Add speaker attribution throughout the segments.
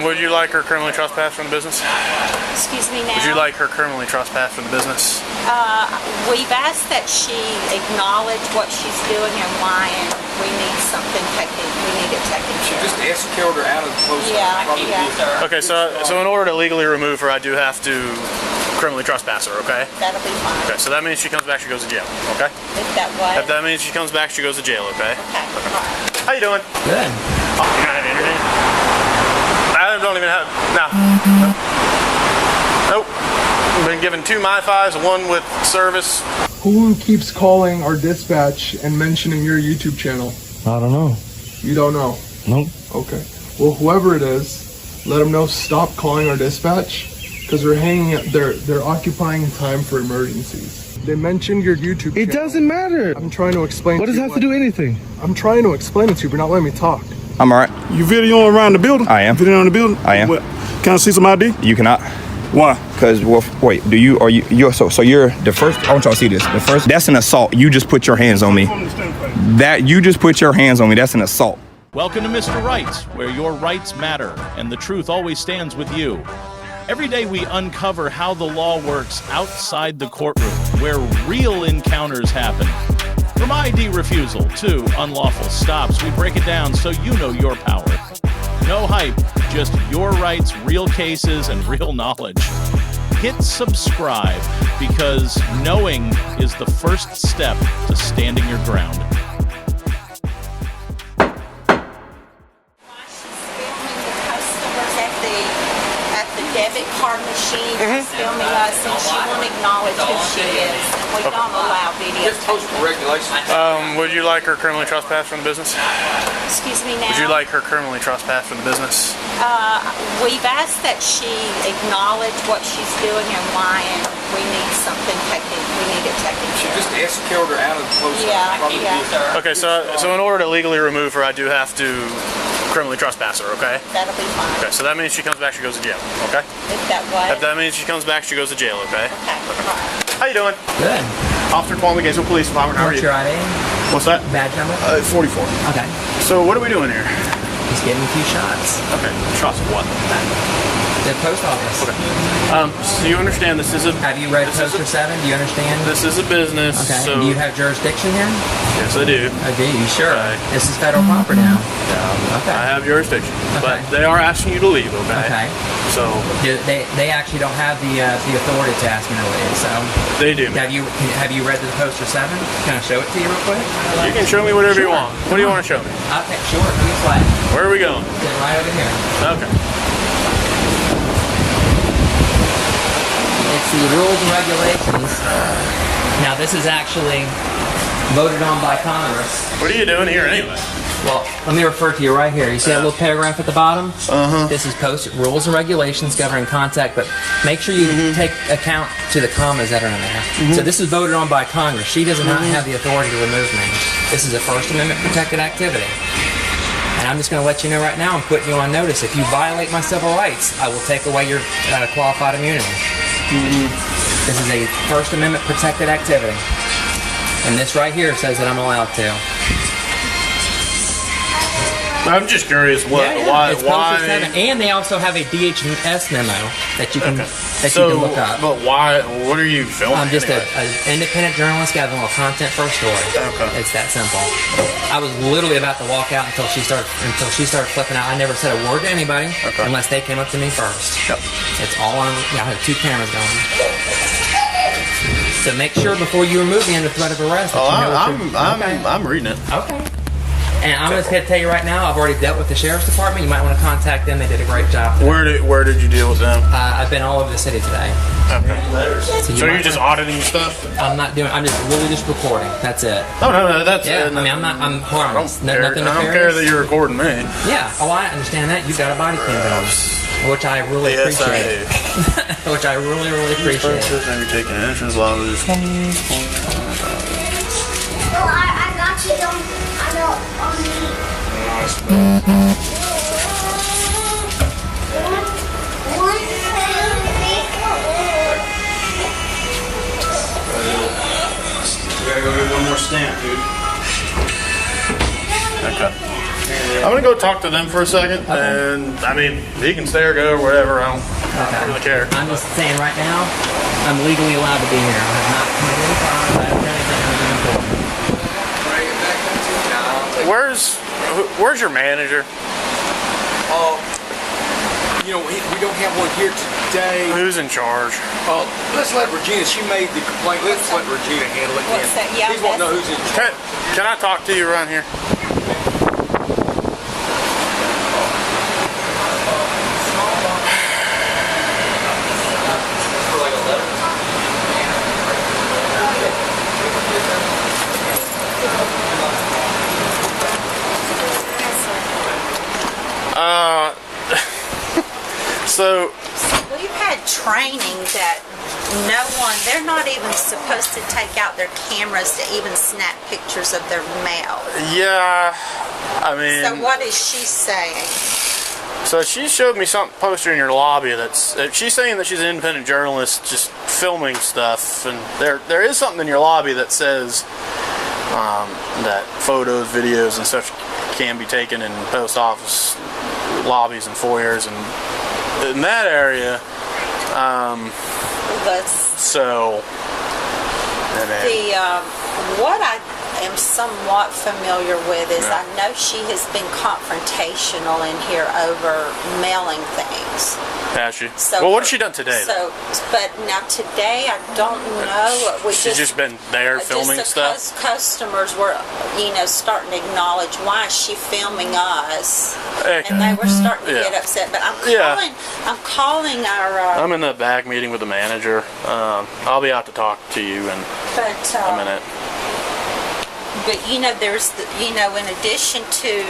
Speaker 1: Would you like her criminally trespass from the business?
Speaker 2: Excuse me now?
Speaker 1: Would you like her criminally trespass from the business?
Speaker 2: We've asked that she acknowledge what she's doing and why, and we need something taken, we need it taken care of.
Speaker 3: Just escorted her out of the post.
Speaker 2: Yeah.
Speaker 1: Okay, so in order to legally remove her, I do have to criminally trespass her, okay?
Speaker 2: That'll be fine.
Speaker 1: Okay, so that means she comes back, she goes to jail, okay?
Speaker 2: If that what?
Speaker 1: If that means she comes back, she goes to jail, okay?
Speaker 2: Okay, all right.
Speaker 1: How you doing?
Speaker 4: Good.
Speaker 1: Oh, you don't have internet? I don't even have, no. Nope. I've been given 2 MiFis, 1 with service.
Speaker 5: Who keeps calling our dispatch and mentioning your YouTube channel?
Speaker 4: I don't know.
Speaker 5: You don't know?
Speaker 4: Nope.
Speaker 5: Okay. Well, whoever it is, let them know stop calling our dispatch because they're occupying time for emergencies. They mentioned your YouTube channel.
Speaker 4: It doesn't matter.
Speaker 5: I'm trying to explain.
Speaker 4: What does it have to do anything?
Speaker 5: I'm trying to explain it to you, but not letting me talk.
Speaker 6: I'm alright.
Speaker 7: You videoing around the building?
Speaker 6: I am.
Speaker 7: Videoing the building?
Speaker 6: I am.
Speaker 7: What, can I see some ID?
Speaker 6: You cannot.
Speaker 7: Why?
Speaker 6: Because, well, wait, so you're the first, I want y'all to see this. The first, that's an assault. You just put your hands on me. You just put your hands on me. That's an assault.
Speaker 8: Welcome to Mr. Right, where your rights matter and the truth always stands with you. Every day we uncover how the law works outside the courtroom, where real encounters happen. From ID refusal to unlawful stops, we break it down so you know your power. No hype, just your rights, real cases, and real knowledge. Hit subscribe, because knowing is the first step to standing your ground.
Speaker 2: Debit card machine is filming us, and she won't acknowledge who she is, and we don't allow videos.
Speaker 3: Just post the regulations.
Speaker 1: Would you like her criminally trespass from the business?
Speaker 2: Excuse me now?
Speaker 1: Would you like her criminally trespass from the business?
Speaker 2: We've asked that she acknowledge what she's doing and why, and we need something taken, we need it taken care of.
Speaker 3: Just escorted her out of the post.
Speaker 2: Yeah.
Speaker 1: Okay, so in order to legally remove her, I do have to criminally trespass her, okay?
Speaker 2: That'll be fine.
Speaker 1: Okay, so that means she comes back, she goes to jail, okay?
Speaker 2: If that what?
Speaker 1: If that means she comes back, she goes to jail, okay?
Speaker 2: Okay, all right.
Speaker 1: How you doing?
Speaker 4: Good.
Speaker 1: Officer Kwame, Gainesville Police Department, how are
Speaker 4: What's
Speaker 1: you?
Speaker 4: your ID?
Speaker 1: What's that?
Speaker 4: Badge number?
Speaker 1: 44.
Speaker 4: Okay.
Speaker 1: So what are we doing here?
Speaker 4: Just getting a few shots.
Speaker 1: Okay, shots of what?
Speaker 4: The post office.
Speaker 1: Okay. So you understand this is a...
Speaker 4: Have you read
Speaker 1: this
Speaker 4: Poster 7? Do you understand?
Speaker 1: This is a business,
Speaker 4: Okay.
Speaker 1: so...
Speaker 4: Do you have jurisdiction here?
Speaker 1: Yes, I do.
Speaker 4: Oh, do you? Sure.
Speaker 1: Okay.
Speaker 4: This is federal property now. Okay.
Speaker 1: I have jurisdiction, but
Speaker 4: Okay.
Speaker 1: they are asking you to leave, okay?
Speaker 4: Okay.
Speaker 1: So...
Speaker 4: They actually don't have the authority to ask me to leave, so...
Speaker 1: They do.
Speaker 4: Have you read the Poster 7? Can I show it to you real quick?
Speaker 1: You can show me whatever you
Speaker 4: Sure.
Speaker 1: want. What do you want to show me?
Speaker 4: Okay, sure. Give me a flag.
Speaker 1: Where are we going?
Speaker 4: Sit right over here.
Speaker 1: Okay.
Speaker 4: It's the rules and regulations. Now, this is actually voted on by Congress.
Speaker 1: What are you doing here anyway?
Speaker 4: Well, let me refer to you right here. You see that little paragraph at the bottom?
Speaker 1: Uh-huh.
Speaker 4: This is posted rules and regulations governing contact, but make sure you take account to the commas that are in there. So this is voted on by Congress. She does not have the authority to remove me. This is a First Amendment protected activity. And I'm just going to let you know right now, I'm putting you on notice. If you violate my civil rights, I will take away your qualified immunity. This is a First Amendment protected activity. And this right here says that I'm allowed to.
Speaker 1: I'm just curious why.
Speaker 4: It's Poster 7, and they also have a DHS memo that you can you can look up.
Speaker 1: But why? What are you filming?
Speaker 4: I'm just
Speaker 1: anyway?
Speaker 4: an independent journalist gathering a little content for a story.
Speaker 1: Okay.
Speaker 4: It's that simple. I was literally about to walk out until she started flipping out. I never said a word to anybody unless they came up to me first.
Speaker 1: Yep.
Speaker 4: It's all on. I have 2 cameras going. So make sure before you remove me under threat of arrest. That you know
Speaker 1: I'm reading it.
Speaker 4: Okay. And I'm just going to tell you right now, I've already dealt with the sheriff's department. You might want to contact them. They did a great job.
Speaker 1: Where did you deal with them?
Speaker 4: I've been all over the city today.
Speaker 1: Okay. So you're
Speaker 4: might
Speaker 1: just auditing stuff?
Speaker 4: I'm not doing. I'm just really just recording. That's it.
Speaker 1: No, that's
Speaker 4: Yeah.
Speaker 1: it.
Speaker 4: I mean, I'm harmless.
Speaker 1: I don't care that you're recording me.
Speaker 4: Yeah. Oh, I understand that. You've got a body cam on, which I really appreciate. Which I really appreciate.
Speaker 1: Maybe taking entrance lobbies.
Speaker 9: No, I got you. I know on me.
Speaker 1: We gotta go get one more stamp, dude. Okay. I'm gonna go talk to them for a second, and I mean, he can stay or go or whatever. I don't really care.
Speaker 4: I'm just saying right now, I'm legally allowed to be here. I have not committed any crimes. I haven't done anything important.
Speaker 3: Bring it back to town.
Speaker 1: Where's your manager?
Speaker 3: You know, we don't have one here today.
Speaker 1: Who's in charge?
Speaker 3: Let's let Regina, she made the complaint. Let's let Regina handle it.
Speaker 2: What's that? Yeah,
Speaker 3: He won't know who's in charge.
Speaker 1: Can I talk to you around here? So
Speaker 2: we've had training that they're not even supposed to take out their cameras to even snap pictures of their mail.
Speaker 1: yeah, I mean.
Speaker 2: So what is she saying?
Speaker 1: So she showed me some poster in your lobby that's. She's saying that she's an independent journalist, just filming stuff, and there is something in your lobby that says that photos, videos, and stuff can be taken in post office lobbies and foyers and in that area. So,
Speaker 2: what I am somewhat familiar with is I know she has been confrontational in here over mailing things.
Speaker 1: Has she?
Speaker 2: So
Speaker 1: well, what has she done today?
Speaker 2: But now today I don't know.
Speaker 1: She's just been there filming stuff.
Speaker 2: Customers were, starting to acknowledge why is she filming us, and they were starting to get upset. But I'm calling our.
Speaker 1: I'm in the back meeting with the manager. I'll be out to talk to you in a minute.
Speaker 2: But there's in addition to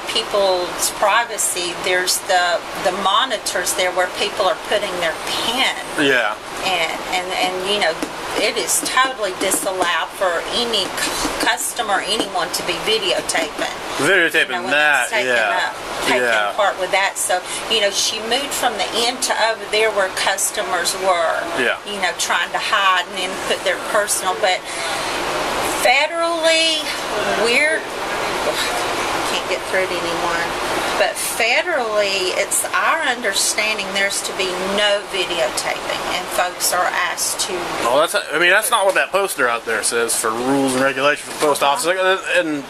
Speaker 2: people's privacy, there's the monitors there where people are putting their pen.
Speaker 1: Yeah.
Speaker 2: And it is totally disallowed for any customer, anyone to be videotaping.
Speaker 1: Videotaping that,
Speaker 2: taking part with that. So she moved from the end to over there where customers were.
Speaker 1: Yeah.
Speaker 2: Trying to hide and then put their personal, but. Federally, can't get through to anyone, but federally, it's our understanding there's to be no videotaping, and folks are asked to.
Speaker 1: Well, that's not what that poster out there says for rules and regulations for the post office. And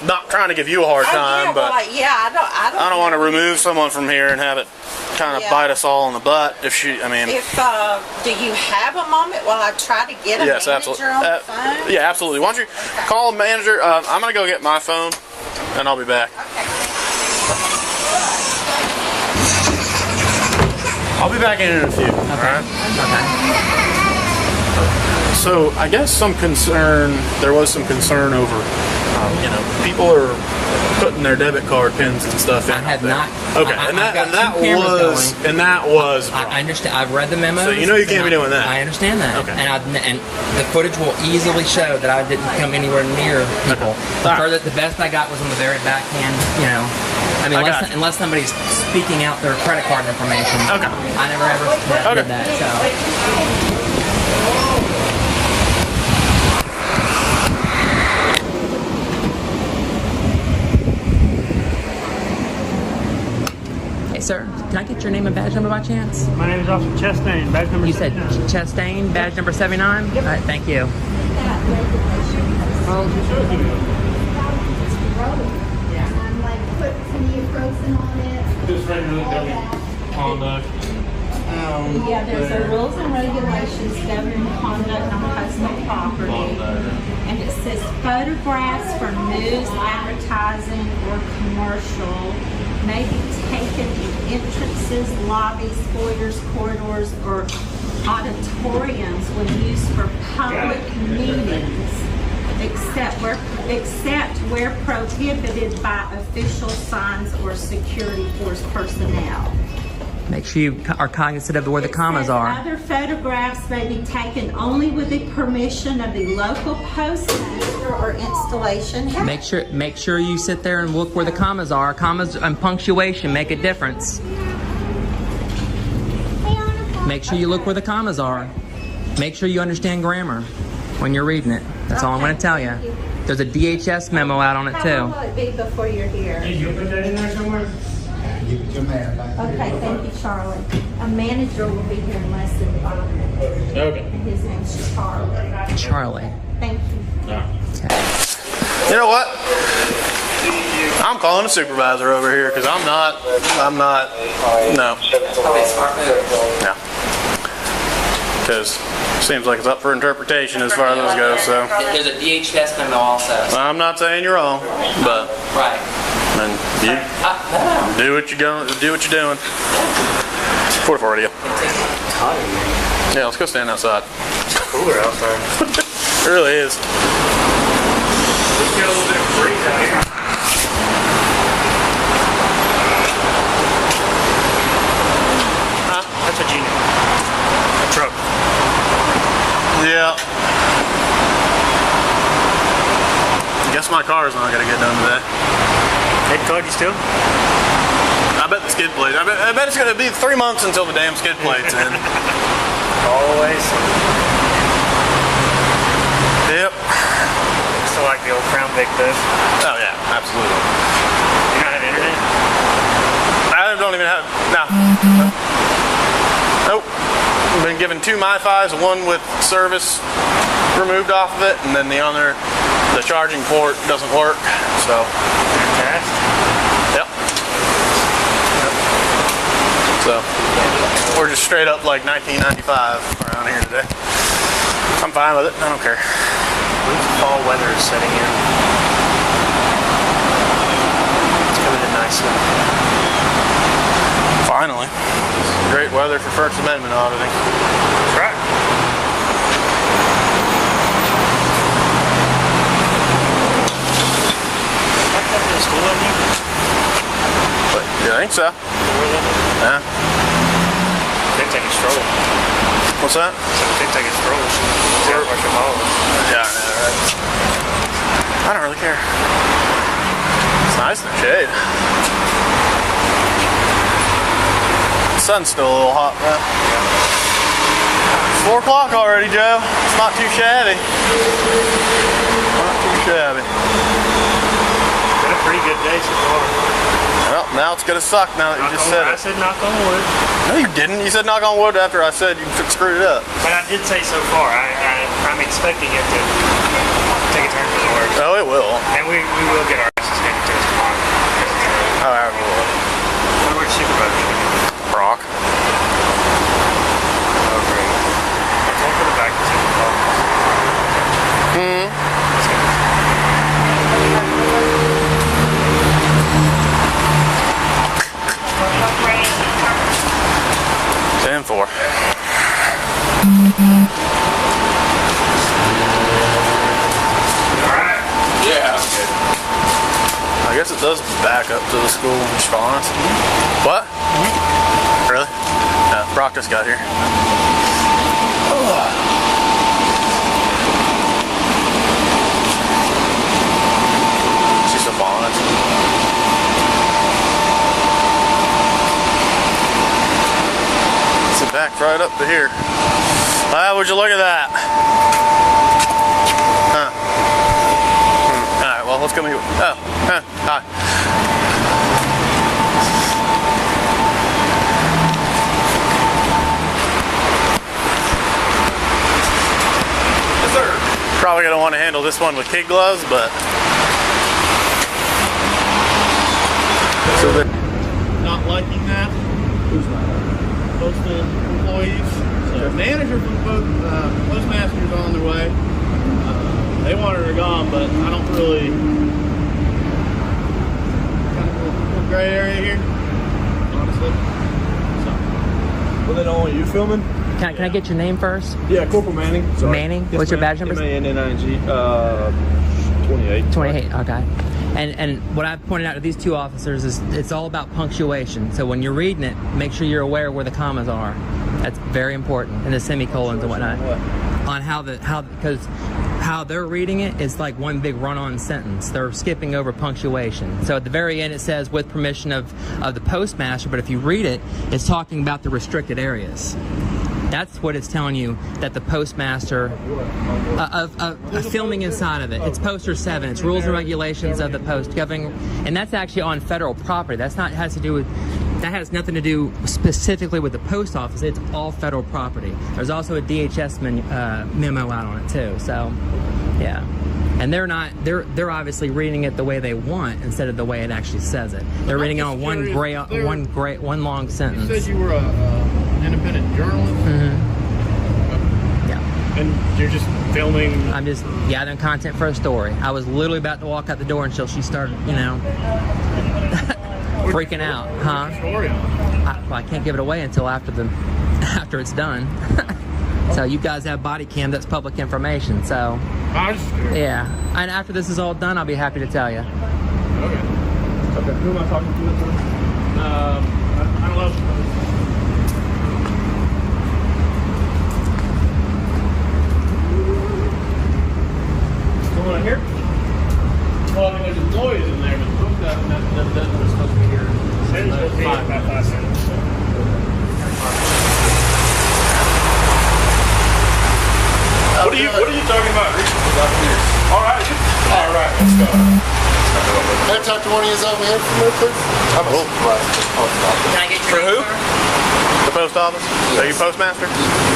Speaker 1: not trying to give you a hard time, but I don't want to remove someone from here and have it kind of bite us all in the butt. If do
Speaker 2: you have a moment while I try to get a manager
Speaker 1: absolutely.
Speaker 2: On the phone?
Speaker 1: Yeah, absolutely. Why don't you call a manager? I'm gonna go get my phone, and I'll be back.
Speaker 2: Okay.
Speaker 1: I'll be back in a few. Okay. All right.
Speaker 4: Okay.
Speaker 1: So I guess there was some concern over, people are putting their debit card pins and stuff in.
Speaker 4: I have not.
Speaker 1: Okay,
Speaker 4: I
Speaker 1: that was.
Speaker 4: I understand. I've read the memo.
Speaker 1: So you can't be doing that.
Speaker 4: I understand that.
Speaker 1: Okay.
Speaker 4: And the footage will easily show that I didn't come anywhere near people.
Speaker 1: Okay.
Speaker 4: The best I got was on the very backhand. I mean, unless somebody's speaking out their credit card information.
Speaker 1: Okay.
Speaker 4: I never ever did that. So. Sir, can I get your name and badge number by chance?
Speaker 10: My name is Officer Chastain, badge number 79.
Speaker 4: You said Chastain, badge number 79? Yep. All right, thank you.
Speaker 1: Just regular conduct.
Speaker 2: Yeah, there's the rules and regulations governing conduct on personal property. And it says photographs for news, advertising, or commercial may be taken in entrances, lobbies, foyers, corridors, or auditoriums when used for public meetings, except where prohibited by official signs or security force personnel.
Speaker 4: Make sure you are cognizant of where the commas are.
Speaker 2: Other photographs may be taken only with the permission of the local postmaster or installation head.
Speaker 4: Make sure you sit there and look where the commas are. Commas and punctuation make a difference. Make sure you look where the commas are. Make sure you understand grammar when you're reading it. That's all I'm going to tell you. There's a DHS memo out on it
Speaker 2: How
Speaker 4: too.
Speaker 2: long will it be before you're here?
Speaker 10: You put that in there somewhere?
Speaker 2: Okay, thank you, Charlie. A manager will be here in less than 5 minutes.
Speaker 10: Okay.
Speaker 2: And his name's Charlie.
Speaker 4: Charlie.
Speaker 2: Thank you.
Speaker 1: You know what? I'm calling the supervisor over here because I'm not, no.
Speaker 4: Probably a smart move.
Speaker 1: No. Because it seems like it's up for interpretation as far as those go, so.
Speaker 4: There's a DHS memo also.
Speaker 1: I'm not saying you're wrong, but.
Speaker 4: Right.
Speaker 1: And you do what you're doing. 44 radio. Yeah, let's go stand outside.
Speaker 10: It's cooler outside.
Speaker 1: It really is.
Speaker 10: Let's get a little bit of breeze out here. That's a Genie. A truck.
Speaker 1: Yeah. I guess my car's not gonna get done today.
Speaker 10: Head card, you still?
Speaker 1: I bet the skid plate. I bet it's gonna be 3 months until the damn skid plate's in.
Speaker 10: Always.
Speaker 1: Yep.
Speaker 10: Still like the old Crown Vic though.
Speaker 1: Oh yeah, absolutely.
Speaker 10: You not have internet?
Speaker 1: I don't even have. No. Nope. I've been given 2 MiFis, one with service removed off of it, and then the other, the charging port doesn't work. So.
Speaker 10: Fantastic.
Speaker 1: Yep. So we're just straight up like 1995 around here today. I'm fine with it. I don't care.
Speaker 10: Fall weather is setting in. It's coming in nicely.
Speaker 1: Finally. Great weather for First Amendment auditing.
Speaker 10: That's right. To school on you?
Speaker 1: But you think so? Yeah.
Speaker 10: They're taking stroll.
Speaker 1: What's that?
Speaker 10: They're taking stroll. Yeah, watch them all.
Speaker 1: Yeah, I know, right? I don't really care. It's nice in the shade. The sun's still a little hot, man. 4 o'clock already, Joe. It's not too shabby. Not too shabby.
Speaker 10: Been a pretty good day so far.
Speaker 1: Well, now it's gonna suck now that you just said
Speaker 10: I
Speaker 1: it.
Speaker 10: said knock on wood.
Speaker 1: No, you didn't. You said knock on wood after I said you screwed it up.
Speaker 10: But I did say so far. I'm expecting it to take a turn for the worse.
Speaker 1: Oh, it will.
Speaker 10: And we will get our asses handed to us tomorrow.
Speaker 1: Oh, I will.
Speaker 10: Where's supervisor?
Speaker 1: Brock.
Speaker 10: Oh, great. One for the back to take the call. Let's go.
Speaker 1: 10-4. Yeah. I guess it does back up to the school response. What? Really? Yeah, Brock just got here. She's still following us. It's back right up to here. Would you look at that? Huh. Alright, well, let's go meet. Oh, huh. Hi. Yes, sir. Probably gonna want to handle this one with kid gloves, but. So they're not liking that. Who's not? Postal employees. So the manager from postmaster's on their way. They wanted her gone, but I don't really. Kind of a little gray area here, honestly. So.
Speaker 5: Well, they don't want you filming?
Speaker 4: Can I get your name first?
Speaker 5: Yeah, Corporal Manning. Sorry.
Speaker 4: Manning? What's your badge number?
Speaker 5: M-A-N-N-I-N-G. 28.
Speaker 4: 28, okay. And what I've pointed out to these two officers is it's all about punctuation. So when you're reading it, make sure you're aware where the commas are. That's very important, and the semicolons and whatnot. On how they're reading it is like one big run-on sentence. They're skipping over punctuation. So at the very end it says with permission of the postmaster, but if you read it, it's talking about the restricted areas. That's what it's telling you, that the postmaster filming inside of it. It's poster 7. It's rules and regulations of the post governing, and that's actually on federal property. That has nothing to do specifically with the post office. It's all federal property. There's also a DHS memo out on it too. So, yeah. And they're obviously reading it the way they want instead of the way it actually says it. They're reading it on one long sentence.
Speaker 1: You said you were an independent journalist.
Speaker 4: Mm-hmm. Yeah.
Speaker 1: And you're just filming.
Speaker 4: I'm just gathering content for a story. I was literally about to walk out the door until she started, freaking out, huh? I can't give it away until after it's done. So you guys have body cam, that's public information. So yeah, and after this is all done, I'll be happy to tell you.
Speaker 1: Okay. Who am I talking to? I don't know. Someone here? Well, I mean, there's employees in there, but the book doesn't supposed to be here. It's supposed to be about 5 minutes. What are you talking about? All right, let's go.
Speaker 11: Can I talk to one of you over here for a minute, please? I'm a supervisor.
Speaker 4: Can I get your
Speaker 1: For who? The post office? Yes. Are you postmaster?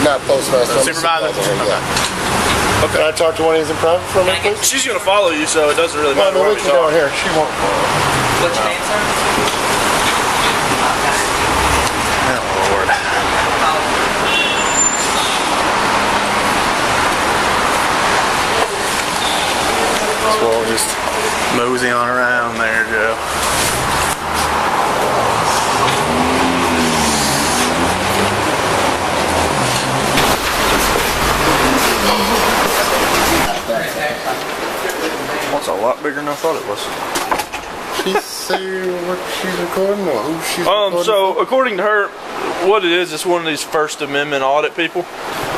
Speaker 11: Not postmaster.
Speaker 1: Supervisor?
Speaker 11: Okay. Can I talk to one of you in private for a minute, please?
Speaker 3: She's going to follow you, so it doesn't really matter where we
Speaker 11: go. Here, she won't follow.
Speaker 4: What's your name, sir?
Speaker 1: Oh, Lord. So we'll just mosey on around there, Joe.
Speaker 3: That's a lot bigger than I thought it was.
Speaker 11: She say what she's recording or who she's recording?
Speaker 3: So according to her, what it is, it's one of these First Amendment audit people.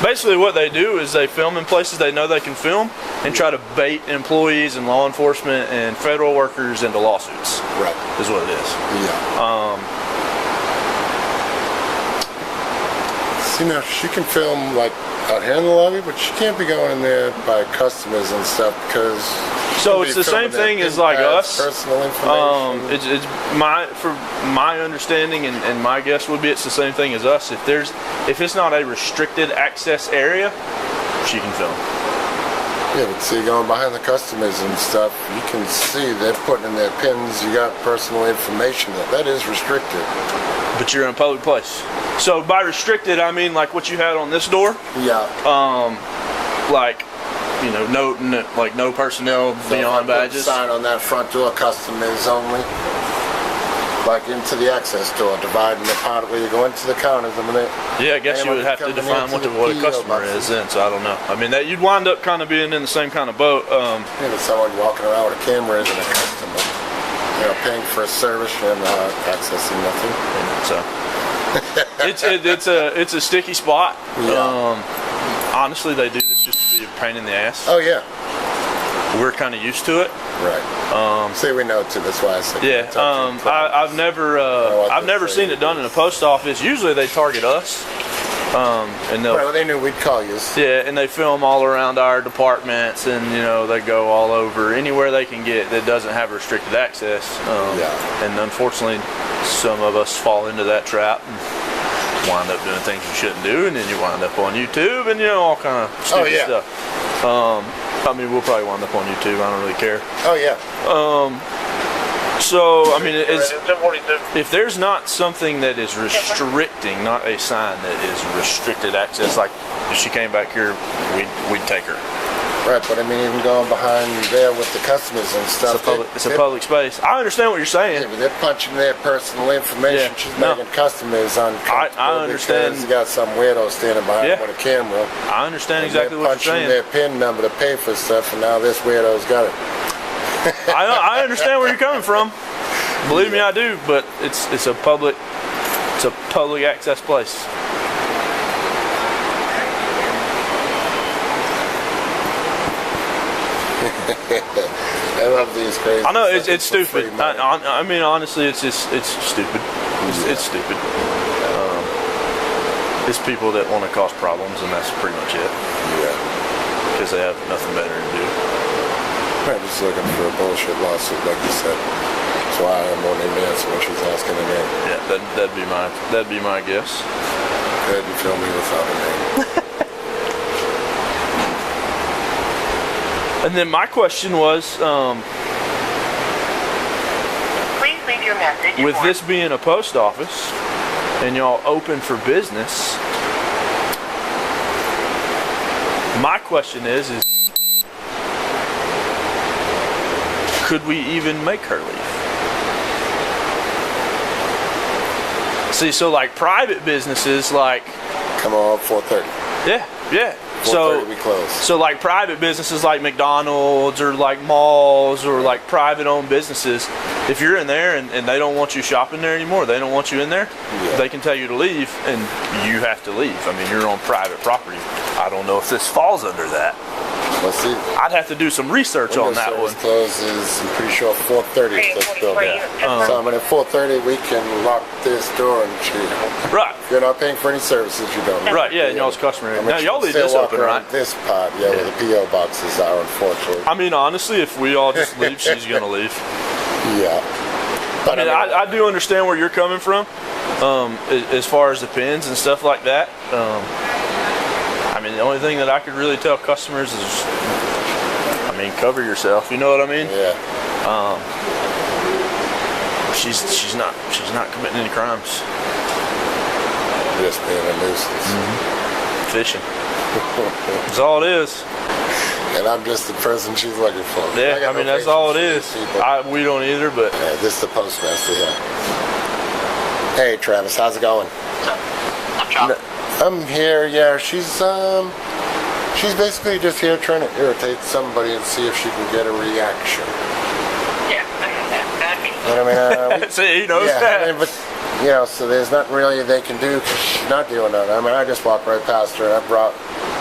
Speaker 3: Basically what they do is they film in places they know they can film and try to bait employees and law enforcement and federal workers into lawsuits.
Speaker 11: Right.
Speaker 3: Is what it is.
Speaker 11: Yeah. See, now she can film like out here in the lobby, but she can't be going in there by customers and stuff because.
Speaker 3: So it's the same thing as like us.
Speaker 11: Personal information.
Speaker 3: It's my understanding and my guess would be it's the same thing as us. If it's not a restricted access area, she can film.
Speaker 11: Yeah, but see, going behind the customers and stuff, you can see they're putting in their pins. You got personal information that is restricted.
Speaker 3: But you're in a public place. So by restricted, I mean like what you had on this door.
Speaker 11: Yeah.
Speaker 3: Like. No personnel beyond badges.
Speaker 11: Sign on that front door, customers only. Like into the access door, dividing the part where you go into the counters.
Speaker 3: Yeah, I guess you would have to define what a customer is then, so I don't know. I mean, that you'd wind up kind of being in the same kind of boat.
Speaker 11: But someone walking around with a camera isn't a customer. Paying for a service and accessing nothing.
Speaker 3: So it's a sticky spot.
Speaker 11: Yeah.
Speaker 3: Honestly, they do this just to be a pain in the ass.
Speaker 11: Oh yeah.
Speaker 3: We're kind of used to it.
Speaker 11: Right. See, we know too. That's why I said.
Speaker 3: Yeah. I've never seen it done in a post office. Usually they target us. And
Speaker 11: they knew we'd call you.
Speaker 3: Yeah, and they film all around our departments, and they go all over anywhere they can get that doesn't have restricted access. And unfortunately, some of us fall into that trap and wind up doing things you shouldn't do, and then you wind up on YouTube and all kind of stupid stuff. I mean, we'll probably wind up on YouTube. I don't really care.
Speaker 11: Oh yeah.
Speaker 3: So I mean, if there's not something that is restricting, not a sign that is restricted access, like if she came back here, we'd take her.
Speaker 11: Right, but I mean, even going behind there with the customers and stuff.
Speaker 3: It's a public space. I understand what you're saying.
Speaker 11: Yeah, but they're punching their personal information.
Speaker 3: Yeah,
Speaker 11: She's making customers uncomfortable.
Speaker 3: I understand.
Speaker 11: Because you got some weirdo standing behind with a camera.
Speaker 3: I understand exactly what you're saying.
Speaker 11: They're punching their PIN number to pay for stuff, and now this weirdo's got it.
Speaker 3: I understand where you're coming from. Believe me, I do. But it's a public access place.
Speaker 11: I love these crazy.
Speaker 3: I know it's stupid. I mean, honestly, it's stupid. It's stupid. It's people that want to cause problems, and that's pretty much it.
Speaker 11: Yeah.
Speaker 3: Because they have nothing better to do.
Speaker 11: I'm just looking for a bullshit lawsuit, like you said. That's why I won't even answer when she's asking a name.
Speaker 3: Yeah, that'd be my guess.
Speaker 11: Good, you fill me without a name.
Speaker 3: And then my question was,
Speaker 12: please leave your message.
Speaker 3: with this being a post office and y'all open for business, my question is could we even make her leave? See, so like private businesses, like,
Speaker 11: come on, 4:30.
Speaker 3: yeah.
Speaker 11: 4:30 we close.
Speaker 3: So like private businesses like McDonald's or like malls or like private owned businesses, if you're in there and they don't want you shopping there anymore, they don't want you in there, they can tell you to leave and you have to leave. I mean, you're on private property. I don't know if this falls under that.
Speaker 11: Let's see.
Speaker 3: I'd have to do some research on that one.
Speaker 11: Closes, I'm pretty sure 4:30 is this building. So I mean, at 4:30 we can lock this door and
Speaker 3: right.
Speaker 11: If you're not paying for any services, you don't.
Speaker 3: Right, yeah, and y'all's customer. Now y'all leave this open, right?
Speaker 11: This pod, where the PO boxes are, unfortunately.
Speaker 3: I mean, honestly, if we all just leave, she's gonna leave.
Speaker 11: Yeah. But
Speaker 3: I mean, I do understand where you're coming from, as far as the pins and stuff like that. I mean, the only thing that I could really tell customers is, I mean, cover yourself. You know what I mean?
Speaker 11: Yeah.
Speaker 3: She's not committing any crimes.
Speaker 11: Just being a nuisance.
Speaker 3: Fishing. That's all it is.
Speaker 11: And I'm just the person she's looking for.
Speaker 3: Yeah, I mean, that's all it is. We don't either, but.
Speaker 11: Yeah, this is the postmaster here. Hey, Travis, how's it going? I'm here, yeah. She's basically just here trying to irritate somebody and see if she can get a reaction.
Speaker 12: Yeah,
Speaker 11: You know what I mean?
Speaker 3: See, he knows that.
Speaker 11: I mean, but, so there's nothing really they can do because she's not doing that. I mean, I just walked right past her and I brought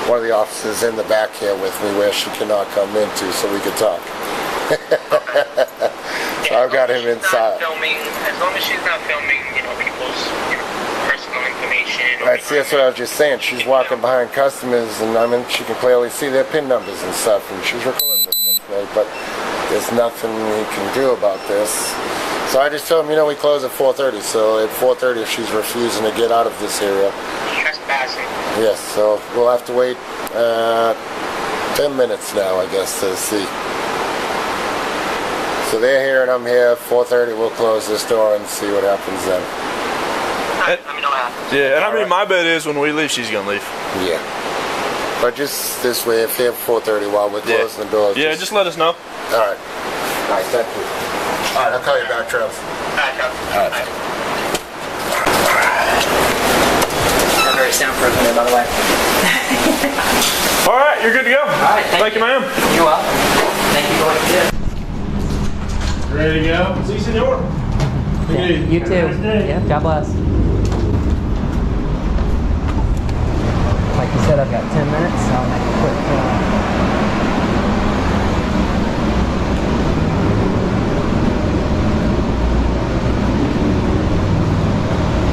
Speaker 11: one of the officers in the back here with me where she cannot come into so we could talk. So I've got him inside.
Speaker 12: As long as she's not filming, people's personal information.
Speaker 11: Right, see, that's what I was just saying. She's walking behind customers, and I mean, she can clearly see their PIN numbers and stuff, and she's recording this, but there's nothing we can do about this. So I just told him, we close at 4:30. So at 4:30, if she's refusing to get out of this area,
Speaker 12: Trespassing.
Speaker 11: yes. So we'll have to wait 10 minutes now, I guess, to see. So they're here and I'm here. 4:30, we'll close this door and see what happens then.
Speaker 12: Let me know what happens.
Speaker 3: Yeah, and I mean, my bet is when we leave, she's gonna leave.
Speaker 11: Yeah. But just this way, if they have 4:30 while we're closing the doors.
Speaker 3: Yeah, just let us know.
Speaker 11: All right. Nice, thank you. All right, I'll call you back, Travis.
Speaker 12: All right, Travis.
Speaker 11: All right.
Speaker 4: I'm very soundproof in there, by the way.
Speaker 3: All right, you're good to go.
Speaker 4: All right, thank
Speaker 3: you, ma'am.
Speaker 4: You're welcome. Thank you for what you did.
Speaker 8: Ready to go? See, senor.
Speaker 4: Yeah, you too. Yeah, God bless. Like you said, I've got 10 minutes, so I'll make a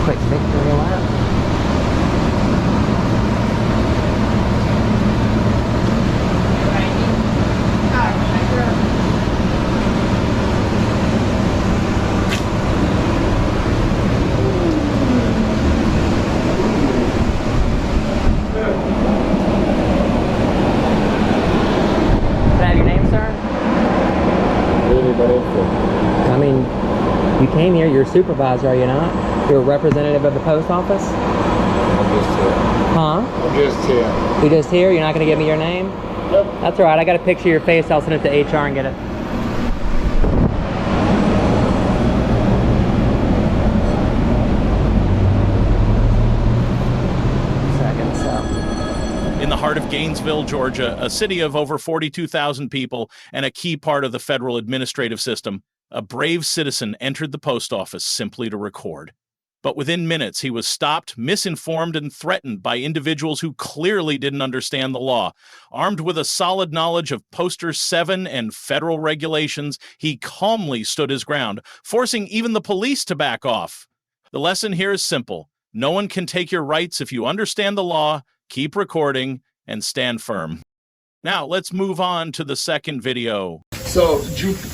Speaker 4: quick victory lap. You came here, you're a supervisor, are you not? You're a representative of the post office?
Speaker 11: I'm just here.
Speaker 4: Huh?
Speaker 11: I'm just here.
Speaker 4: You're just here? You're not going to give me your name?
Speaker 11: Nope.
Speaker 4: That's all right. I got a picture of your face. I'll send it to HR and get it.
Speaker 8: In the heart of Gainesville, Georgia, a city of over 42,000 people and a key part of the federal administrative system, a brave citizen entered the post office simply to record. But within minutes, he was stopped, misinformed, and threatened by individuals who clearly didn't understand the law. Armed with a solid knowledge of Poster 7 and federal regulations, he calmly stood his ground, forcing even the police to back off. The lesson here is simple. No one can take your rights if you understand the law, keep recording, and stand firm. Now, let's move on to the second video.
Speaker 5: So,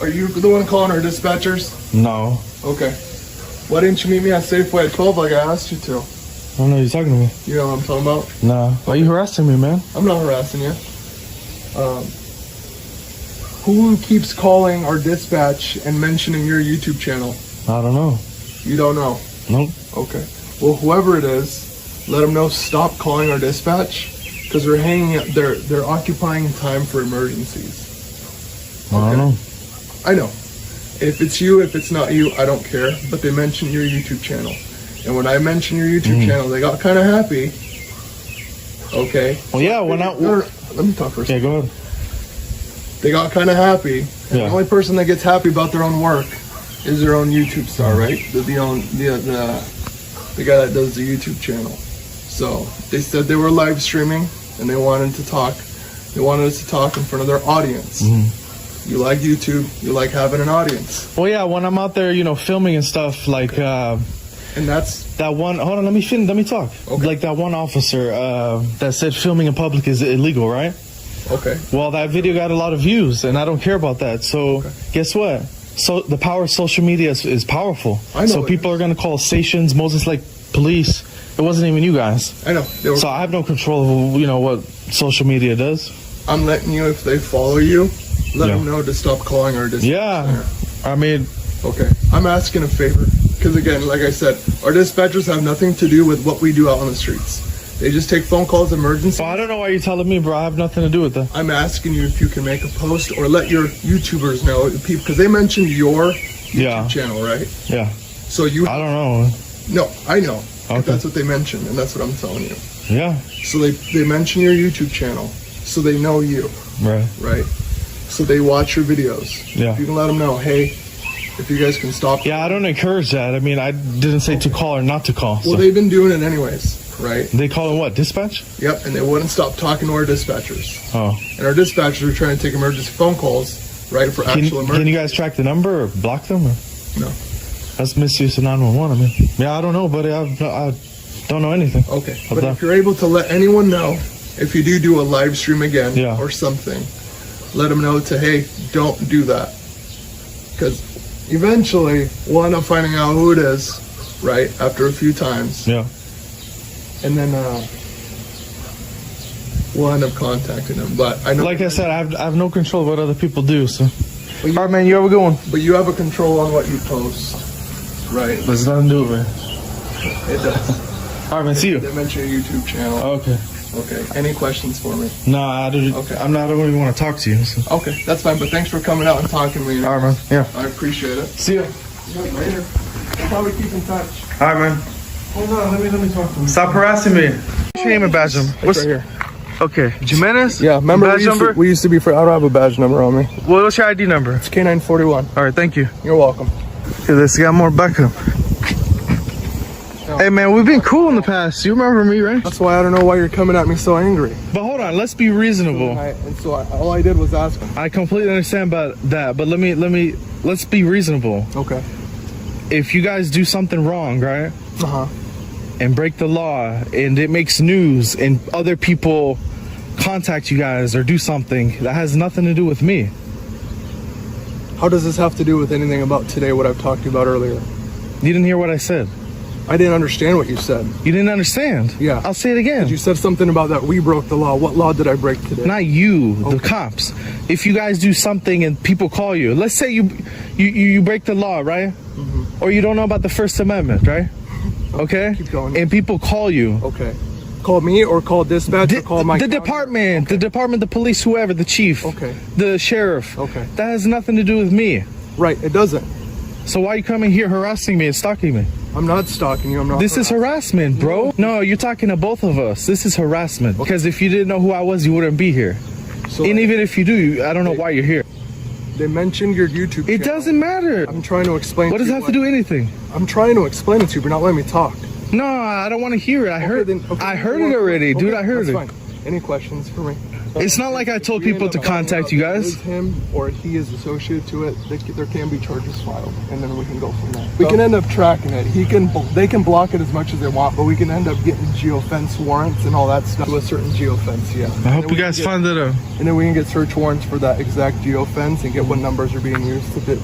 Speaker 5: are you the one calling our dispatchers?
Speaker 13: No.
Speaker 5: Okay. Why didn't you meet me at Safeway at 12 like I asked you to?
Speaker 13: I don't know what you're talking to me.
Speaker 5: You know what I'm talking about?
Speaker 13: Nah. Why are you harassing me, man?
Speaker 5: I'm not harassing you. Who keeps calling our dispatch and mentioning your YouTube channel?
Speaker 13: I don't know.
Speaker 5: You don't know?
Speaker 13: Nope.
Speaker 5: Okay. Well, whoever it is, let them know stop calling our dispatch because they're occupying time for emergencies.
Speaker 13: Okay. I don't know.
Speaker 5: I know. If it's you, if it's not you, I don't care. But they mentioned your YouTube channel. And when I mentioned your YouTube channel, they got kind of happy. Okay.
Speaker 13: Well, yeah, when I...
Speaker 5: Let me talk first.
Speaker 13: Yeah, go ahead.
Speaker 5: They got kind of happy. And
Speaker 13: Yeah.
Speaker 5: the only person that gets happy about their own work is their own YouTube star, right? The guy that does the YouTube channel. So they said they were live streaming and they wanted to talk. They wanted us to talk in front of their audience. You like YouTube, you like having an audience.
Speaker 13: Well, yeah, when I'm out there, you know, filming and stuff, like,
Speaker 5: and that's
Speaker 13: that one. Hold on, let me talk.
Speaker 5: Okay.
Speaker 13: Like that one officer that said filming in public is illegal, right?
Speaker 5: Okay.
Speaker 13: Well, that video got a lot of views, and I don't care about that. So, guess what? So the power of social media is powerful.
Speaker 5: I know.
Speaker 13: So people are gonna call stations, Moses Lake Police. It wasn't even you guys.
Speaker 5: I know.
Speaker 13: So I have no control of, you know, what social media does.
Speaker 5: I'm letting you, if they follow you, let them know to stop calling our dispatch.
Speaker 13: Yeah. I mean.
Speaker 5: Okay. I'm asking a favor. Because again, like I said, our dispatchers have nothing to do with what we do out on the streets. They just take phone calls, emergency.
Speaker 13: Well, I don't know why you're telling me, bro. I have nothing to do with that.
Speaker 5: I'm asking you if you can make a post or let your YouTubers know, because they mentioned your YouTube channel, right?
Speaker 13: Yeah.
Speaker 5: So you...
Speaker 13: I don't know.
Speaker 5: No, I know.
Speaker 13: Okay.
Speaker 5: That's what they mentioned, and that's what I'm telling you.
Speaker 13: Yeah.
Speaker 5: So they mention your YouTube channel, so they know you.
Speaker 13: Right.
Speaker 5: Right. So they watch your videos.
Speaker 13: Yeah.
Speaker 5: You can let them know, hey, if you guys can stop.
Speaker 13: Yeah, I don't encourage that. I mean, I didn't say to call or not to call.
Speaker 5: Well, they've been doing it anyways, right?
Speaker 13: They call it what? Dispatch?
Speaker 5: Yep, and they wouldn't stop talking to our dispatchers.
Speaker 13: Oh.
Speaker 5: And our dispatchers are trying to take emergency phone calls, right, for actual emergency.
Speaker 13: Can you guys track the number or block them? Or?
Speaker 5: No.
Speaker 13: That's misuse of 911. I mean, yeah, I don't know, buddy. I don't know anything.
Speaker 5: Okay, but if you're able to let anyone know, if you do a live stream again or something, let them know to, hey, don't do that. Because eventually we'll end up finding out who it is, right, after a few times.
Speaker 13: Yeah.
Speaker 5: And then we'll end up contacting them. But I know,
Speaker 13: like I said, I have no control of what other people do. So, all right, man, you have a good one.
Speaker 5: But you have a control on what you post, right?
Speaker 13: Let's not do it, man.
Speaker 5: It does.
Speaker 13: All right, man. See you.
Speaker 5: They mentioned your YouTube channel.
Speaker 13: Okay.
Speaker 5: Okay. Any questions for me?
Speaker 13: No, I don't. Okay. I don't even want to talk to you. So.
Speaker 5: Okay, that's fine. But thanks for coming out and talking to me.
Speaker 13: All right, man. Yeah.
Speaker 5: I appreciate it.
Speaker 13: See ya.
Speaker 5: Later. We'll probably keep in touch.
Speaker 13: All right, man.
Speaker 5: Hold on. Let me talk to you.
Speaker 13: Stop harassing me. What's your name and badge number?
Speaker 5: What's right here?
Speaker 13: Okay. Jimenez?
Speaker 5: Yeah, remember we used to be for, I don't have a badge number on me.
Speaker 13: What's your ID number?
Speaker 5: It's K941.
Speaker 13: All right, thank you.
Speaker 5: You're welcome.
Speaker 13: Okay, let's get more backup. Hey man, we've been cool in the past. You remember me, right?
Speaker 5: That's why I don't know why you're coming at me so angry.
Speaker 13: But hold on, let's be reasonable.
Speaker 5: All I did was ask him.
Speaker 13: I completely understand about that, but let's be reasonable.
Speaker 5: Okay.
Speaker 13: If you guys do something wrong, right? And break the law, and it makes news, and other people contact you guys or do something, that has nothing to do with me.
Speaker 5: How does this have to do with anything about today, what I've talked to you about earlier?
Speaker 13: You didn't hear what I said.
Speaker 5: I didn't understand what you said.
Speaker 13: You didn't understand?
Speaker 5: Yeah.
Speaker 13: I'll say it again.
Speaker 5: You said something about that we broke the law. What law did I break today?
Speaker 13: Not you, the cops. If you guys do something and people call you, let's say you break the law, right? Or you don't know about the First Amendment, right? Okay?
Speaker 5: Keep going.
Speaker 13: And people call you.
Speaker 5: Okay. Call me or call dispatch or call my...
Speaker 13: The department, the department, the police, whoever, the chief.
Speaker 5: Okay.
Speaker 13: The sheriff.
Speaker 5: Okay.
Speaker 13: That has nothing to do with me.
Speaker 5: Right, it doesn't.
Speaker 13: So why are you coming here harassing me and stalking me?
Speaker 5: I'm not stalking you. I'm not.
Speaker 13: This is harassment, bro. No, you're talking to both of us. This is harassment. Because if you didn't know who I was, you wouldn't be here.
Speaker 5: So,
Speaker 13: and even if you do, I don't know why you're here.
Speaker 5: They mentioned your YouTube channel.
Speaker 13: It doesn't matter.
Speaker 5: I'm trying to explain.
Speaker 13: What does it have to do with anything?
Speaker 5: I'm trying to explain it to you, but not letting me talk.
Speaker 13: No, I don't want to hear it. I heard it already, dude. I heard it.
Speaker 5: Fine. Any questions for me?
Speaker 13: It's not like I told people to contact you guys.
Speaker 5: It's him or he is associated to it. There can be charges filed, and then we can go from there. We can end up tracking it. They can block it as much as they want, but we can end up getting geofence warrants and all that stuff to a certain geofence. Yeah.
Speaker 13: I hope you guys find it out.
Speaker 5: And then we can get search warrants for that exact geofence and get what numbers are being used to get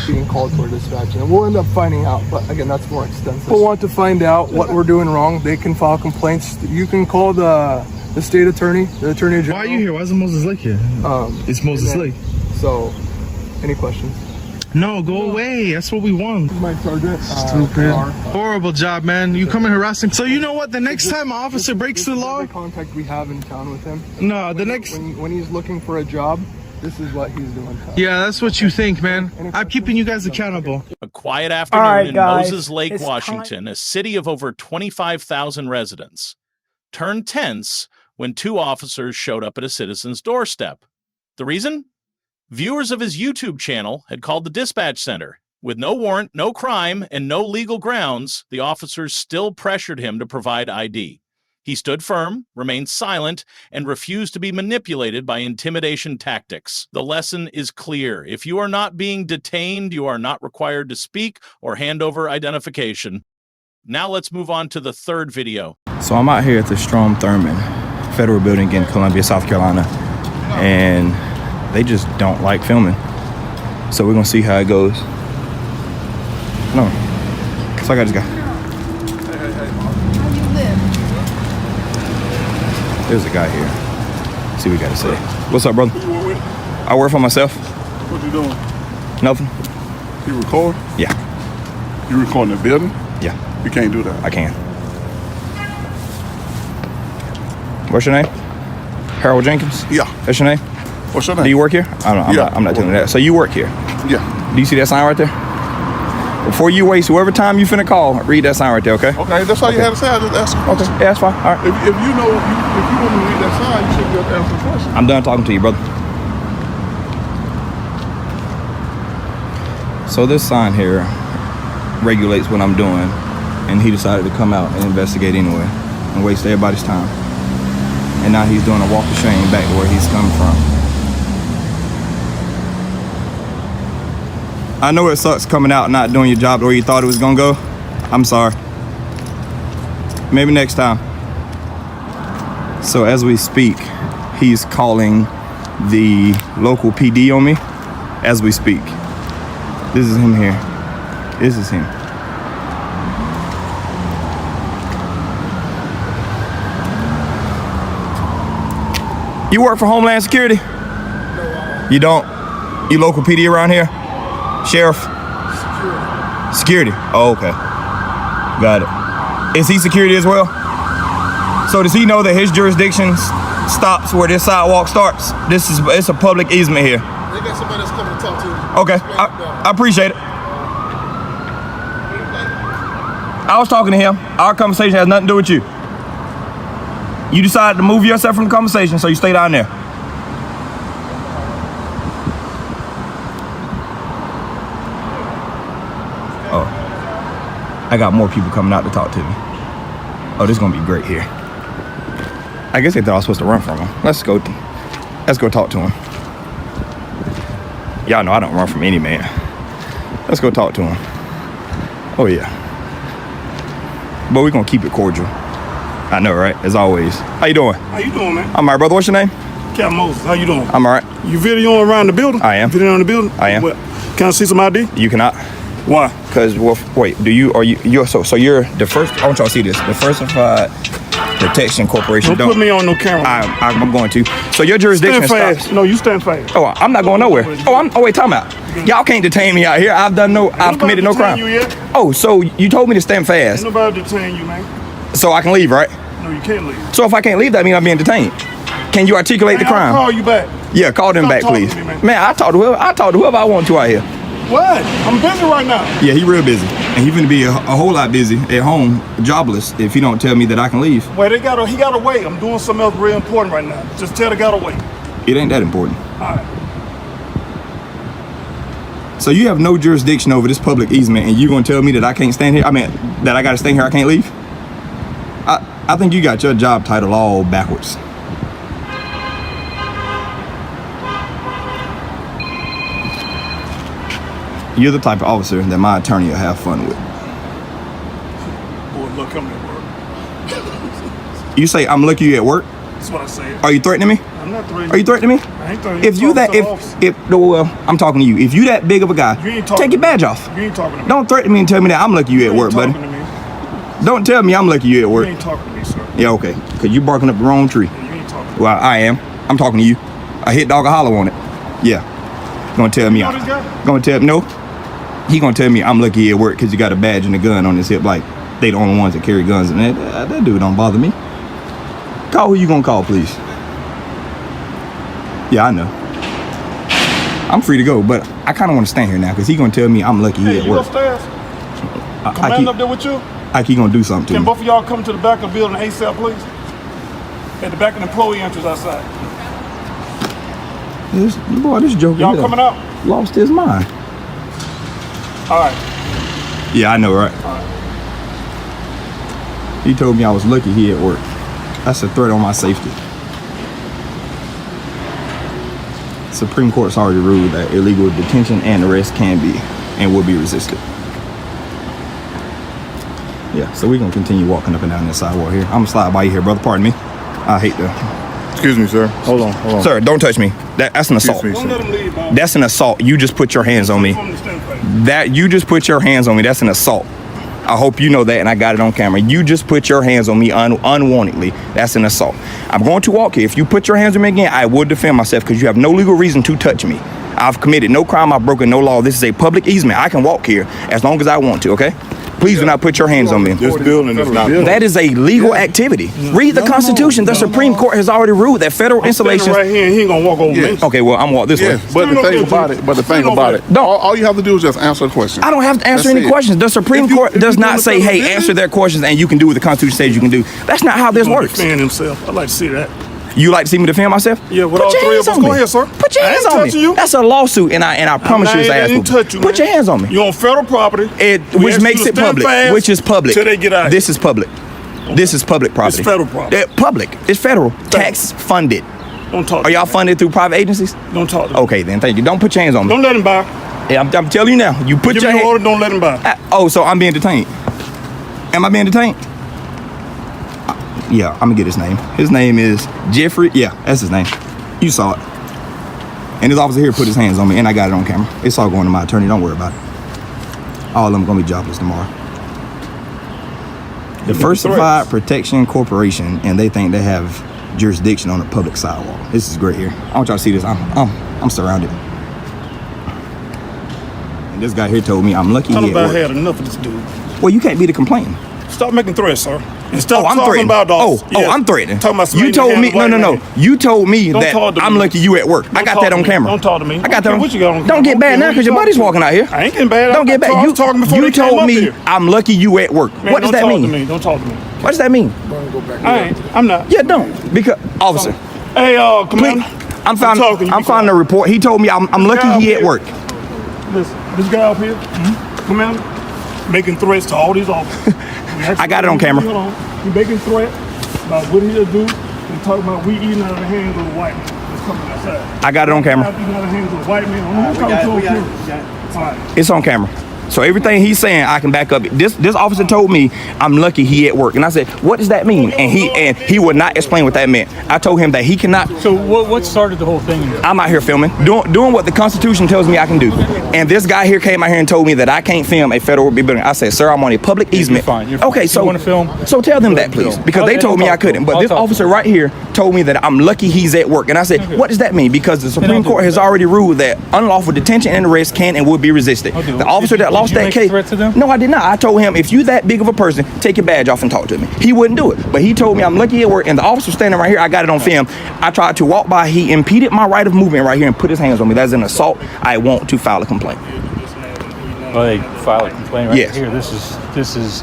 Speaker 5: being called for dispatch. And we'll end up finding out, but again, that's more extensive. People want to find out what we're doing wrong. They can file complaints. You can call the state attorney, the attorney general.
Speaker 13: Why are you here? Why is Moses Lake here? It's Moses Lake.
Speaker 5: So, any questions?
Speaker 13: No, go away. That's what we want.
Speaker 5: My sergeant.
Speaker 13: Stupid. Horrible job, man. You come and harassing. So you know what? The next time an officer breaks the law,
Speaker 5: the contact we have in town with him.
Speaker 13: No,
Speaker 5: when he's looking for a job, this is what he's doing.
Speaker 13: Yeah, that's what you think, man. I'm keeping you guys accountable.
Speaker 8: A quiet afternoon in Moses Lake, Washington, a city of over 25,000 residents, turned tense when two officers showed up at a citizen's doorstep. The reason? Viewers of his YouTube channel had called the dispatch center. With no warrant, no crime, and no legal grounds, the officers still pressured him to provide ID. He stood firm, remained silent, and refused to be manipulated by intimidation tactics. The lesson is clear. If you are not being detained, you are not required to speak or hand over identification. Now let's move on to the third video.
Speaker 6: So I'm out here at the Strom Thurmond Federal Building in Columbia, South Carolina, and they just don't like filming. So we're gonna see how it goes. No, so I got this guy. There's a guy here. Let's see what we gotta say. What's up, brother? I work for myself.
Speaker 7: What you doing?
Speaker 6: Nothing.
Speaker 7: You record?
Speaker 6: Yeah.
Speaker 7: You recording the building?
Speaker 6: Yeah.
Speaker 7: You can't do that.
Speaker 6: I can. What's your name? Harold Jenkins?
Speaker 7: Yeah.
Speaker 6: That's your name?
Speaker 7: What's your name?
Speaker 6: Do you work here? I'm not telling you that. So you work here?
Speaker 7: Yeah.
Speaker 6: Do you see that sign right there? Before you waste whoever time you finna call, read that sign right there, okay?
Speaker 7: Okay, that's all you had to say. I just asked a question.
Speaker 6: Okay, yeah, that's fine. All right.
Speaker 7: If you want me to read that sign, you should be able to answer the question.
Speaker 6: I'm done talking to you, brother. So this sign here regulates what I'm doing, and he decided to come out and investigate anyway and waste everybody's time. And now he's doing a walk of shame back to where he's coming from. I know it sucks coming out and not doing your job the way you thought it was gonna go. I'm sorry. Maybe next time. So as we speak, he's calling the local PD on me as we speak. This is him here. This is him. You work for Homeland Security? No. You don't? You local PD around here? Sheriff? Security. Oh, okay. Got it. Is he security as well? So does he know that his jurisdiction stops where this sidewalk starts? It's a public easement here.
Speaker 5: They got somebody that's coming to talk to you.
Speaker 6: Okay, I appreciate it. I was talking to him. Our conversation has nothing to do with you. You decided to move yourself from the conversation, so you stay down there. Oh, I got more people coming out to talk to me. Oh, this is gonna be great here. I guess they thought I was supposed to run from him. Let's go talk to him. Y'all know I don't run from any man. Let's go talk to him. Oh yeah. But we're gonna keep it cordial. I know, right? As always. How you doing?
Speaker 7: How you doing, man?
Speaker 6: I'm all right, brother. What's your name?
Speaker 7: Captain Moses. How you doing?
Speaker 6: I'm all right.
Speaker 7: You videoing around the building?
Speaker 6: I am.
Speaker 7: Videoing the building?
Speaker 6: I am.
Speaker 7: What? Can I see some ID?
Speaker 6: You cannot.
Speaker 7: Why?
Speaker 6: Because, well, wait, so you're the first, I want y'all to see this, the Diversified Protection Corporation.
Speaker 7: Don't put me on no camera.
Speaker 6: I'm going to. So your jurisdiction
Speaker 7: stand fast.
Speaker 6: stops.
Speaker 7: No, you stand fast.
Speaker 6: Oh, I'm not going nowhere. Oh, wait, time out. Y'all can't detain me out here. I've committed no crime.
Speaker 7: You yet?
Speaker 6: Oh, so you told me to stand fast.
Speaker 7: Ain't nobody detain you, man.
Speaker 6: So I can leave, right?
Speaker 7: No, you can't leave.
Speaker 6: So if I can't leave, that means I'm being detained. Can you articulate the crime?
Speaker 7: I'll call you back.
Speaker 6: Yeah, call them back, please.
Speaker 7: Me, man.
Speaker 6: I talk to whoever I want to out here.
Speaker 7: What? I'm busy right now.
Speaker 6: Yeah, he real busy. And he finna be a whole lot busy at home, jobless, if he don't tell me that I can leave.
Speaker 7: Wait, he gotta wait. I'm doing something else real important right now. Just tell the guy to wait.
Speaker 6: It ain't that important.
Speaker 7: All right.
Speaker 6: So you have no jurisdiction over this public easement, and you gonna tell me that I can't stand here? I mean, that I gotta stay here, I can't leave? I think you got your job title all backwards. You're the type of officer that my attorney will have fun with.
Speaker 7: Boy, look, I'm at work.
Speaker 6: You say I'm lucky you at work?
Speaker 7: That's what I said.
Speaker 6: Are you threatening me?
Speaker 7: I'm not threatening.
Speaker 6: Are you threatening me?
Speaker 7: I ain't threatening.
Speaker 6: If you that, I'm talking to you. If you that big of a guy, take your badge off.
Speaker 7: You ain't talking to me.
Speaker 6: Don't threaten me and tell me that I'm lucky you at work, buddy. Don't tell me I'm lucky you at work.
Speaker 7: You ain't talking to me, sir.
Speaker 6: Yeah, okay. Cause you barking up the wrong tree.
Speaker 7: Yeah, you ain't talking to me.
Speaker 6: Well, I am. I'm talking to you. I hit dog a hollow on it. Yeah. Gonna tell me.
Speaker 7: You know this guy?
Speaker 6: Gonna tell no. He gonna tell me I'm lucky he at work because you got a badge and a gun on his hip. Like they the only ones that carry guns, and that dude don't bother me. Call who you gonna call, please. Yeah, I know. I'm free to go, but I kind of want to stand here now because he gonna tell me I'm lucky he at work.
Speaker 7: Upstairs? Command up there with you?
Speaker 6: Like he gonna do something to
Speaker 7: Can
Speaker 6: me.
Speaker 7: both of y'all come to the back of the building ASAP, please? At the back of the employee entrance outside.
Speaker 6: This joker.
Speaker 7: Y'all coming out?
Speaker 6: Lost his mind.
Speaker 7: All right.
Speaker 6: Yeah, I know, right?
Speaker 7: All right.
Speaker 6: He told me I was lucky he at work. That's a threat on my safety. Supreme Court's already ruled that illegal detention and arrest can be and will be resisted. Yeah, so we're gonna continue walking up and down this sidewalk here. I'm gonna slide by you here, brother. Pardon me. I hate to.
Speaker 14: Excuse me, sir. Hold on.
Speaker 6: Sir, don't touch me. That's an assault.
Speaker 14: Excuse me,
Speaker 7: Don't let him leave, Bob.
Speaker 6: That's an assault. You just put your hands on me. That you just put your hands on me. That's an assault. I hope you know that, and I got it on camera. You just put your hands on me unwantedly. That's an assault. I'm going to walk here. If you put your hands on me again, I will defend myself because you have no legal reason to touch me. I've committed no crime. I've broken no law. This is a public easement. I can walk here as long as I want to, okay? Please do not put your hands on me.
Speaker 14: This building is not.
Speaker 6: That is a legal activity. Read the Constitution. The Supreme Court has already ruled that federal installations.
Speaker 7: Right here, and he ain't gonna walk over me.
Speaker 6: Okay, well, I'm walking this way.
Speaker 14: But the thing about it, all you have to do is just answer the question.
Speaker 6: I don't have to answer any questions. The Supreme Court does not say, hey, answer their questions and you can do what the Constitution says you can do. That's not how this works.
Speaker 7: Defend himself. I'd like to see that.
Speaker 6: You like to see me defend myself?
Speaker 7: Yeah, with all three of us. Go ahead, sir.
Speaker 6: Put your hands on me.
Speaker 7: You.
Speaker 6: That's a lawsuit, and I promise you,
Speaker 7: I ain't touch you,
Speaker 6: put your hands on me.
Speaker 7: You on federal property,
Speaker 6: which makes it public. Which is public.
Speaker 7: Till they get out.
Speaker 6: This is public. This is public property.
Speaker 7: It's federal property.
Speaker 6: Public. It's federal. Tax funded.
Speaker 7: Don't talk.
Speaker 6: Are y'all funded through private agencies?
Speaker 7: Don't talk.
Speaker 6: Okay, then thank you. Don't put your hands on me.
Speaker 7: Don't let him by.
Speaker 6: Yeah, I'm telling you now. You put your hands.
Speaker 7: Order. Don't let him by.
Speaker 6: So I'm being detained. Am I being detained? Yeah, I'm gonna get his name. His name is Jeffrey. Yeah, that's his name. You saw it. And this officer here put his hands on me, and I got it on camera. It's all going to my attorney. Don't worry about it. All of them gonna be jobless tomorrow. The Diversified Protection Corporation, and they think they have jurisdiction on the public sidewalk. This is great here. I want y'all to see this. I'm surrounded. And this guy here told me I'm lucky.
Speaker 7: Tell him I had enough of this dude.
Speaker 6: Well, you can't be the complainant.
Speaker 7: Stop making threats, sir. And stop
Speaker 6: I'm
Speaker 7: talking
Speaker 6: threatening.
Speaker 7: about dogs.
Speaker 6: I'm threatening.
Speaker 7: Talking about
Speaker 6: you told me no. You told me
Speaker 7: Don't
Speaker 6: that
Speaker 7: talk to
Speaker 6: I'm
Speaker 7: me.
Speaker 6: lucky you at work. I got that on camera.
Speaker 7: Don't talk to me.
Speaker 6: I got that on.
Speaker 7: What you got on
Speaker 6: Don't get bad now because your buddy's walking out here.
Speaker 7: I ain't getting bad.
Speaker 6: Don't get bad.
Speaker 7: You talking before
Speaker 6: you
Speaker 7: they came
Speaker 6: told
Speaker 7: up
Speaker 6: me
Speaker 7: here.
Speaker 6: I'm lucky you at work.
Speaker 7: Man,
Speaker 6: What does that mean?
Speaker 7: Don't talk to me.
Speaker 6: What does that mean?
Speaker 7: I ain't. I'm not.
Speaker 6: Yeah, don't. Because officer.
Speaker 7: Hey, Commander.
Speaker 6: I'm finding a report. He told me I'm lucky he at work.
Speaker 7: This guy up here, Commander, making threats to all these officers.
Speaker 6: I got it on camera.
Speaker 7: He making threats about what he'll do. He's talking about we eating out of the hands of the white man that's coming outside.
Speaker 6: I got it on camera.
Speaker 7: Eating out of the hands of the white man. All right.
Speaker 6: It's on camera. So everything he's saying, I can back up. This officer told me I'm lucky he at work, and I said, "What does that mean?" And he would not explain what that meant. I told him that he cannot.
Speaker 15: So what started the whole thing?
Speaker 6: I'm out here filming, doing what the Constitution tells me I can do. And this guy here came out here and told me that I can't film a federal building. I said, "Sir, I'm on a public easement."
Speaker 15: You're fine.
Speaker 6: Okay, so
Speaker 15: you want to film?
Speaker 6: So tell them that, please, because they told me I couldn't. But this officer right here told me that I'm lucky he's at work, and I said, "What does that mean?" Because the Supreme Court has already ruled that unlawful detention and arrest can and will be resisted. The officer that lost that case. No, I did not. I told him, if you that big of a person, take your badge off and talk to me. He wouldn't do it. But he told me I'm lucky at work, and the officer standing right here, I got it on film. I tried to walk by. He impeded my right of movement right here and put his hands on me. That's an assault. I want to file a complaint.
Speaker 15: Well, they file a complaint right
Speaker 6: Yes.
Speaker 15: here. This is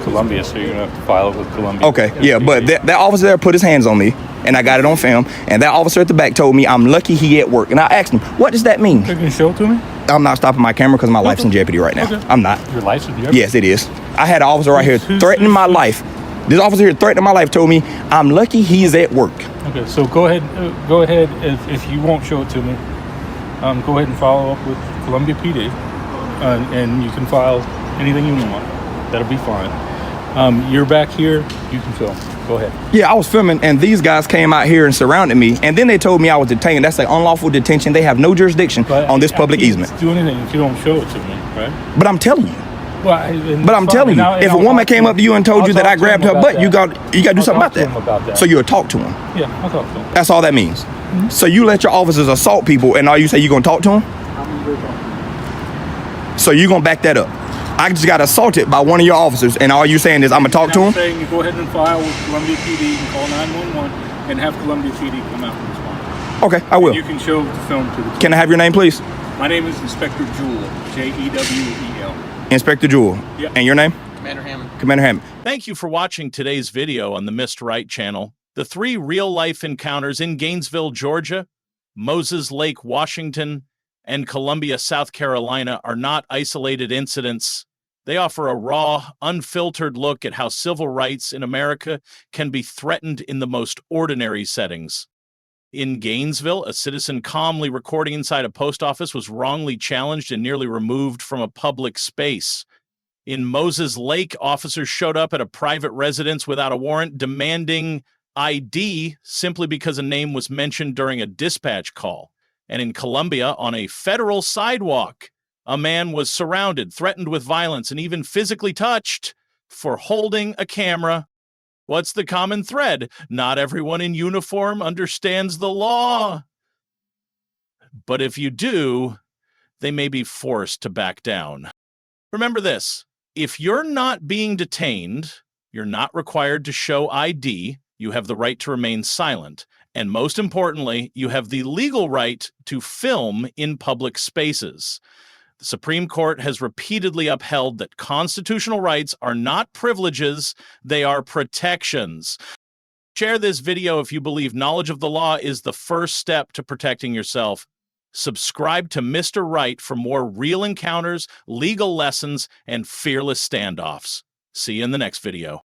Speaker 15: Columbia, so you're going to have to file it with Columbia.
Speaker 6: Okay, yeah, but that officer there put his hands on me, and I got it on film, and that officer at the back told me I'm lucky he at work. And I asked him, what does that mean?
Speaker 15: Can you show it to me?
Speaker 6: I'm not stopping my camera because my life's in jeopardy right now.
Speaker 15: Okay.
Speaker 6: I'm not.
Speaker 15: Your life's in jeopardy?
Speaker 6: Yes, it is. I had an officer right here threatening my life. This officer here threatening my life told me I'm lucky he's at work.
Speaker 15: Okay, so go ahead. If you won't show it to me, go ahead and follow up with Columbia PD. and you can file anything you want. That'll be fine. You're back here. You can film. Go ahead.
Speaker 6: Yeah, I was filming, and these guys came out here and surrounded me, and then they told me I was detained. That's an unlawful detention. They have no jurisdiction on this public easement.
Speaker 15: Do anything if you don't show it to me, right?
Speaker 6: But I'm telling you.
Speaker 15: Well,
Speaker 6: I'm telling you, if a woman came up to you and told you that I grabbed her butt, you got to do something about that. So you'll talk to him.
Speaker 15: Yeah, I'll talk to him.
Speaker 6: That's all that means. So you let your officers assault people, and all you say you're gonna talk to them? So you're gonna back that up? I just got assaulted by one of your officers, and all you saying is I'm gonna talk to him?
Speaker 15: I'm saying you go ahead and file with Columbia PD and call 911 and have Columbia PD come out and respond.
Speaker 6: Okay, I will.
Speaker 15: And you can show the film to the team.
Speaker 6: Can I have your name, please?
Speaker 15: My name is Inspector Jewell, Jewel.
Speaker 6: Inspector Jewell.
Speaker 15: Yep.
Speaker 6: And your name?
Speaker 4: Commander Hammond.
Speaker 6: Commander Hammond.
Speaker 8: Thank you for watching today's video on the Missed Right channel. The 3 real-life encounters in Gainesville, Georgia, Moses Lake, Washington, and Columbia, South Carolina are not isolated incidents. They offer a raw, unfiltered look at how civil rights in America can be threatened in the most ordinary settings. In Gainesville, a citizen calmly recording inside a post office was wrongly challenged and nearly removed from a public space. In Moses Lake, officers showed up at a private residence without a warrant, demanding ID simply because a name was mentioned during a dispatch call. And in Columbia, on a federal sidewalk, a man was surrounded, threatened with violence, and even physically touched for holding a camera. What's the common thread? Not everyone in uniform understands the law. But if you do, they may be forced to back down. Remember this, if you're not being detained, you're not required to show ID, you have the right to remain silent, and most importantly, you have the legal right to film in public spaces. The Supreme Court has repeatedly upheld that constitutional rights are not privileges, they are protections. Share this video if you believe knowledge of the law is the first step to protecting yourself. Subscribe to Mr. Right for more real encounters, legal lessons, and fearless standoffs. See you in the next video.